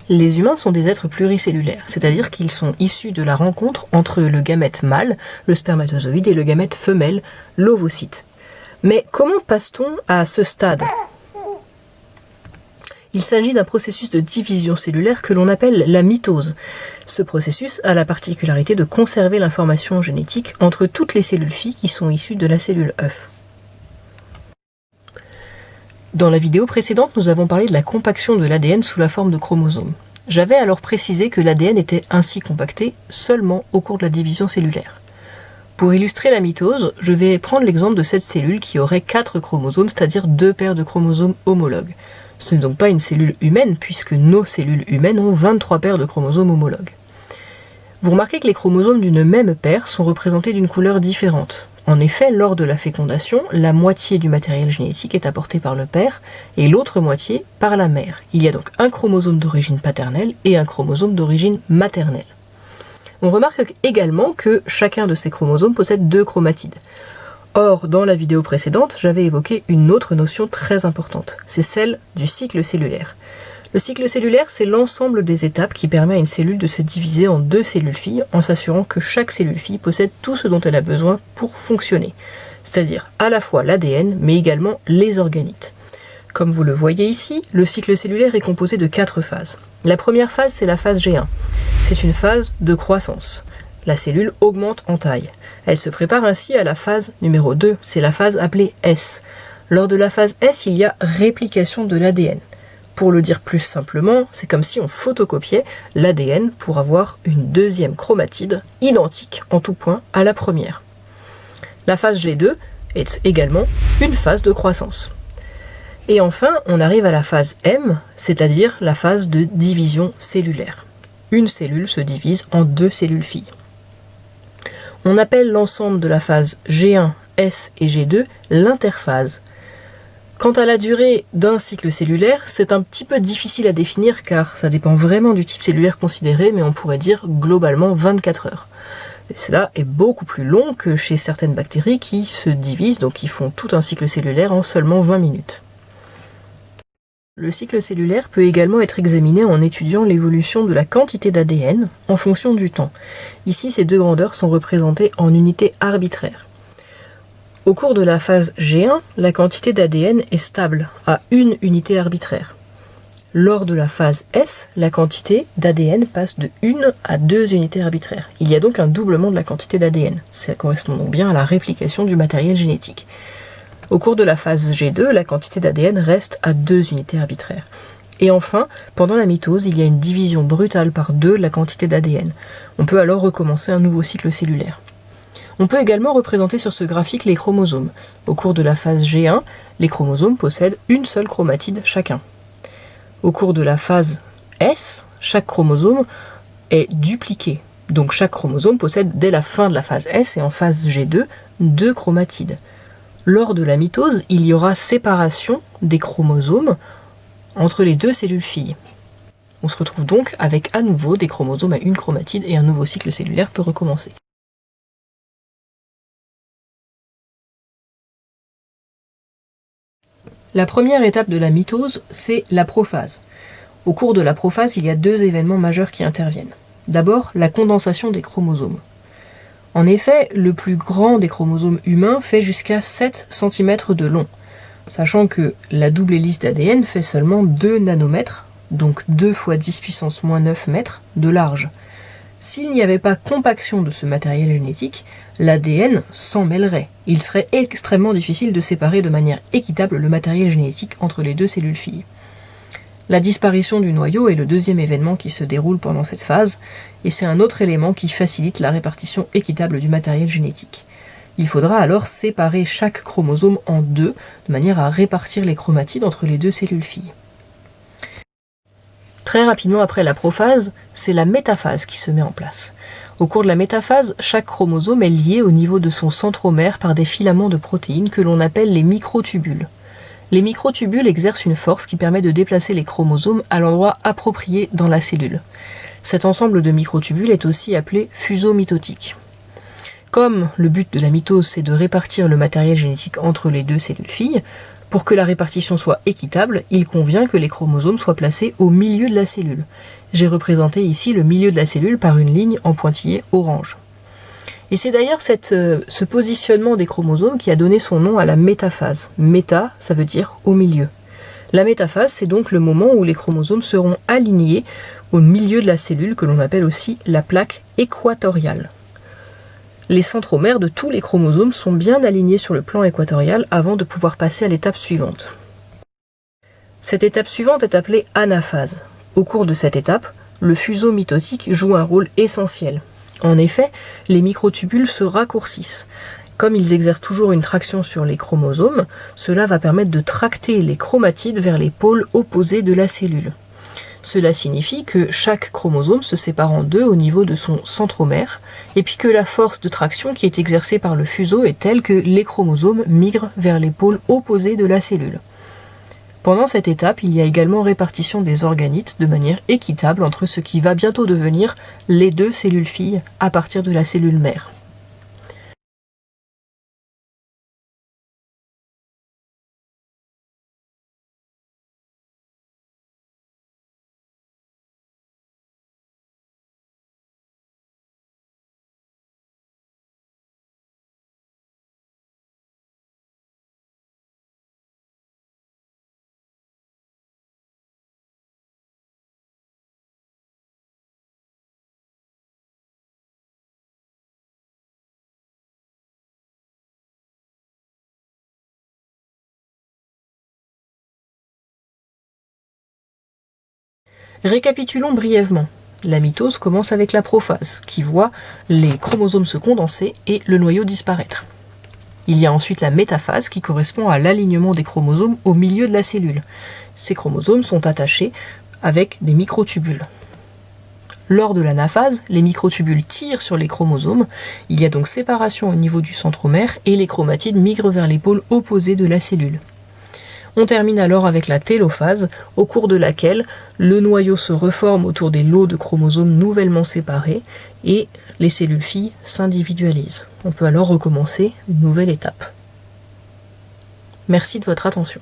Les humains sont des êtres pluricellulaires, c'est-à-dire qu'ils sont issus de la rencontre entre le gamète mâle, le spermatozoïde, et le gamète femelle, l'ovocyte. Mais comment passe-t-on à ce stade ? Il s'agit d'un processus de division cellulaire que l'on appelle la mitose. Ce processus a la particularité de conserver l'information génétique entre toutes les cellules filles qui sont issues de la cellule œuf. Dans la vidéo précédente, nous avons parlé de la compaction de l'ADN sous la forme de chromosomes. J'avais alors précisé que l'ADN était ainsi compacté seulement au cours de la division cellulaire. Pour illustrer la mitose, je vais prendre l'exemple de cette cellule qui aurait 4 chromosomes, c'est-à-dire 2 paires de chromosomes homologues. Ce n'est donc pas une cellule humaine, puisque nos cellules humaines ont 23 paires de chromosomes homologues. Vous remarquez que les chromosomes d'une même paire sont représentés d'une couleur différente. En effet, lors de la fécondation, la moitié du matériel génétique est apportée par le père et l'autre moitié par la mère. Il y a donc un chromosome d'origine paternelle et un chromosome d'origine maternelle. On remarque également que chacun de ces chromosomes possède 2 chromatides. Or, dans la vidéo précédente, j'avais évoqué une autre notion très importante, c'est celle du cycle cellulaire. Le cycle cellulaire, c'est l'ensemble des étapes qui permet à une cellule de se diviser en 2 cellules filles en s'assurant que chaque cellule fille possède tout ce dont elle a besoin pour fonctionner, c'est-à-dire à la fois l'ADN mais également les organites. Comme vous le voyez ici, le cycle cellulaire est composé de 4 phases. La première phase, c'est la phase G1. C'est une phase de croissance. La cellule augmente en taille. Elle se prépare ainsi à la phase numéro 2, c'est la phase appelée S. Lors de la phase S, il y a réplication de l'ADN. Pour le dire plus simplement, c'est comme si on photocopiait l'ADN pour avoir une deuxième chromatide identique en tout point à la première. La phase G2 est également une phase de croissance. Et enfin, on arrive à la phase M, c'est-à-dire la phase de division cellulaire. Une cellule se divise en 2 cellules filles. On appelle l'ensemble de la phase G1, S et G2 l'interphase. Quant à la durée d'un cycle cellulaire, c'est un petit peu difficile à définir car ça dépend vraiment du type cellulaire considéré, mais on pourrait dire globalement 24 heures. Et cela est beaucoup plus long que chez certaines bactéries qui se divisent, donc qui font tout un cycle cellulaire en seulement 20 minutes. Le cycle cellulaire peut également être examiné en étudiant l'évolution de la quantité d'ADN en fonction du temps. Ici, ces 2 grandeurs sont représentées en unités arbitraires. Au cours de la phase G1, la quantité d'ADN est stable, à 1 unité arbitraire. Lors de la phase S, la quantité d'ADN passe de 1 à 2 unités arbitraires. Il y a donc un doublement de la quantité d'ADN. Ça correspond donc bien à la réplication du matériel génétique. Au cours de la phase G2, la quantité d'ADN reste à 2 unités arbitraires. Et enfin, pendant la mitose, il y a une division brutale par 2 de la quantité d'ADN. On peut alors recommencer un nouveau cycle cellulaire. On peut également représenter sur ce graphique les chromosomes. Au cours de la phase G1, les chromosomes possèdent une seule chromatide chacun. Au cours de la phase S, chaque chromosome est dupliqué. Donc chaque chromosome possède dès la fin de la phase S et en phase G2, 2 chromatides. Lors de la mitose, il y aura séparation des chromosomes entre les 2 cellules filles. On se retrouve donc avec à nouveau des chromosomes à une chromatide et un nouveau cycle cellulaire peut recommencer. La première étape de la mitose, c'est la prophase. Au cours de la prophase, il y a 2 événements majeurs qui interviennent. D'abord, la condensation des chromosomes. En effet, le plus grand des chromosomes humains fait jusqu'à 7 cm de long, sachant que la double hélice d'ADN fait seulement 2 nanomètres, donc 2 × 10 puissance moins 9 mètres de large. S'il n'y avait pas compaction de ce matériel génétique, l'ADN s'en mêlerait. Il serait extrêmement difficile de séparer de manière équitable le matériel génétique entre les 2 cellules filles. La disparition du noyau est le deuxième événement qui se déroule pendant cette phase, et c'est un autre élément qui facilite la répartition équitable du matériel génétique. Il faudra alors séparer chaque chromosome en 2, de manière à répartir les chromatides entre les 2 cellules filles. Très rapidement après la prophase, c'est la métaphase qui se met en place. Au cours de la métaphase, chaque chromosome est lié au niveau de son centromère par des filaments de protéines que l'on appelle les microtubules. Les microtubules exercent une force qui permet de déplacer les chromosomes à l'endroit approprié dans la cellule. Cet ensemble de microtubules est aussi appelé fuseau mitotique. Comme le but de la mitose c'est de répartir le matériel génétique entre les 2 cellules filles, Pour que la répartition soit équitable, il convient que les chromosomes soient placés au milieu de la cellule. J'ai représenté ici le milieu de la cellule par une ligne en pointillé orange. Et c'est d'ailleurs ce positionnement des chromosomes qui a donné son nom à la métaphase. Méta, ça veut dire au milieu. La métaphase, c'est donc le moment où les chromosomes seront alignés au milieu de la cellule, que l'on appelle aussi la plaque équatoriale. Les centromères de tous les chromosomes sont bien alignés sur le plan équatorial avant de pouvoir passer à l'étape suivante. Cette étape suivante est appelée anaphase. Au cours de cette étape, le fuseau mitotique joue un rôle essentiel. En effet, les microtubules se raccourcissent. Comme ils exercent toujours une traction sur les chromosomes, cela va permettre de tracter les chromatides vers les pôles opposés de la cellule. Cela signifie que chaque chromosome se sépare en deux au niveau de son centromère, et puis que la force de traction qui est exercée par le fuseau est telle que les chromosomes migrent vers les pôles opposés de la cellule. Pendant cette étape, il y a également répartition des organites de manière équitable entre ce qui va bientôt devenir les deux cellules filles à partir de la cellule mère. Récapitulons brièvement. La mitose commence avec la prophase, qui voit les chromosomes se condenser et le noyau disparaître. Il y a ensuite la métaphase qui correspond à l'alignement des chromosomes au milieu de la cellule. Ces chromosomes sont attachés avec des microtubules. Lors de l'anaphase, les microtubules tirent sur les chromosomes, il y a donc séparation au niveau du centromère et les chromatides migrent vers les pôles opposés de la cellule. On termine alors avec la télophase, au cours de laquelle le noyau se reforme autour des lots de chromosomes nouvellement séparés et les cellules filles s'individualisent. On peut alors recommencer une nouvelle étape. Merci de votre attention.